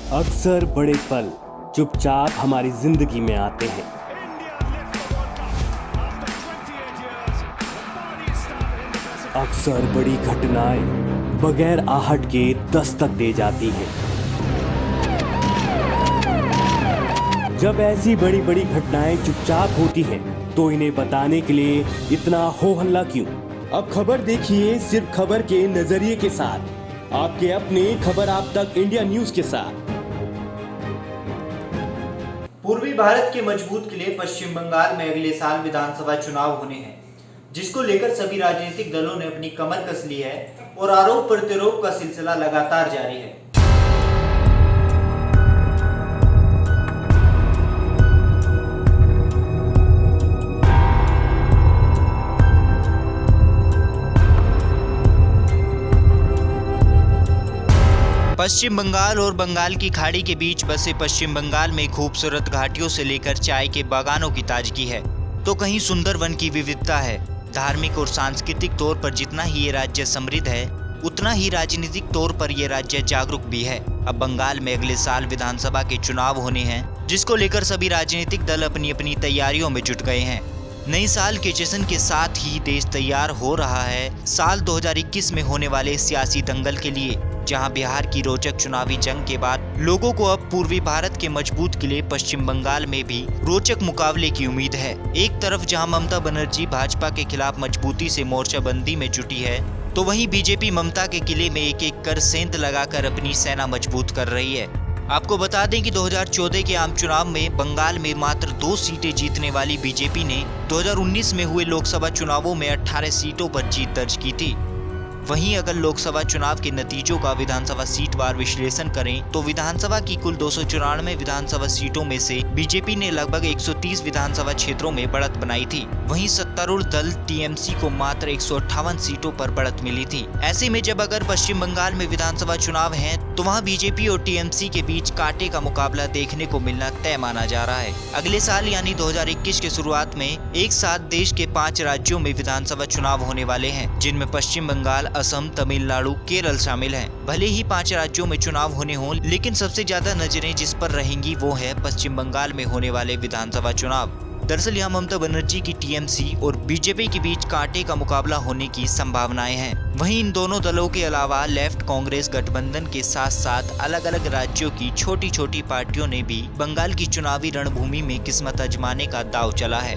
अक्सर बड़े पल चुपचाप हमारी जिंदगी में आते हैं। अक्सर बड़ी घटनाएं बगैर आहट के दस्तक दे जाती हैं। जब ऐसी बड़ी बड़ी घटनाएं चुपचाप होती हैं, तो इन्हें बताने के लिए इतना हो हल्ला क्यों? अब खबर देखिए सिर्फ खबर के नजरिए के साथ, आपके अपने खबर आप तक इंडिया न्यूज के साथ। पूर्वी भारत के मजबूत किले पश्चिम बंगाल में अगले साल विधानसभा चुनाव होने हैं, जिसको लेकर सभी राजनीतिक दलों ने अपनी कमर कस ली है और आरोप प्रत्यारोप का सिलसिला लगातार जारी है। पश्चिम बंगाल और बंगाल की खाड़ी के बीच बसे पश्चिम बंगाल में खूबसूरत घाटियों से लेकर चाय के बागानों की ताजगी है, तो कहीं सुंदर वन की विविधता है। धार्मिक और सांस्कृतिक तौर पर जितना ही ये राज्य समृद्ध है, उतना ही राजनीतिक तौर पर ये राज्य जागरूक भी है। अब बंगाल में अगले साल विधानसभा के चुनाव होने हैं, जिसको लेकर सभी राजनीतिक दल अपनी अपनी तैयारियों में जुट गए हैं। नए साल के जश्न के साथ ही देश तैयार हो रहा है साल 2021 में होने वाले सियासी दंगल के लिए, जहां बिहार की रोचक चुनावी जंग के बाद लोगों को अब पूर्वी भारत के मजबूत किले पश्चिम बंगाल में भी रोचक मुकाबले की उम्मीद है। एक तरफ जहां ममता बनर्जी भाजपा के खिलाफ मजबूती से मोर्चाबंदी में जुटी है, तो वहीं बीजेपी ममता के किले में एक एक कर सेंध लगाकर अपनी सेना मजबूत कर रही है। आपको बता दें कि 2014 के आम चुनाव में बंगाल में मात्र 2 सीटें जीतने वाली बीजेपी ने 2019 में हुए लोकसभा चुनावों में 18 सीटों पर जीत दर्ज की थी। वहीं अगर लोकसभा चुनाव के नतीजों का विधानसभा सीटवार विश्लेषण करें, तो विधानसभा की कुल 294 विधानसभा सीटों में से बीजेपी ने लगभग 130 विधानसभा क्षेत्रों में बढ़त बनाई थी। वहीं सत्तारूढ़ दल टीएमसी को मात्र 158 सीटों पर बढ़त मिली थी। ऐसे में जब अगर पश्चिम बंगाल में विधानसभा चुनाव है, तो वहाँ बीजेपी और टीएमसी के बीच कांटे का मुकाबला देखने को मिलना तय माना जा रहा है। अगले साल यानी 2021 के शुरुआत में एक साथ देश के 5 राज्यों में विधानसभा चुनाव होने वाले हैं, जिनमें पश्चिम बंगाल, असम, तमिलनाडु, केरल शामिल हैं। भले ही 5 राज्यों में चुनाव होने हों, लेकिन सबसे ज्यादा नजरें जिस पर रहेंगी वो है पश्चिम बंगाल में होने वाले विधानसभा चुनाव। दरअसल यहाँ ममता बनर्जी की टीएमसी और बीजेपी के बीच कांटे का मुकाबला होने की संभावनाएं हैं। वहीं इन दोनों दलों के अलावा लेफ्ट कांग्रेस गठबंधन के साथ साथ अलग अलग राज्यों की छोटी छोटी पार्टियों ने भी बंगाल की चुनावी रणभूमि में किस्मत आजमाने का दांव चला है।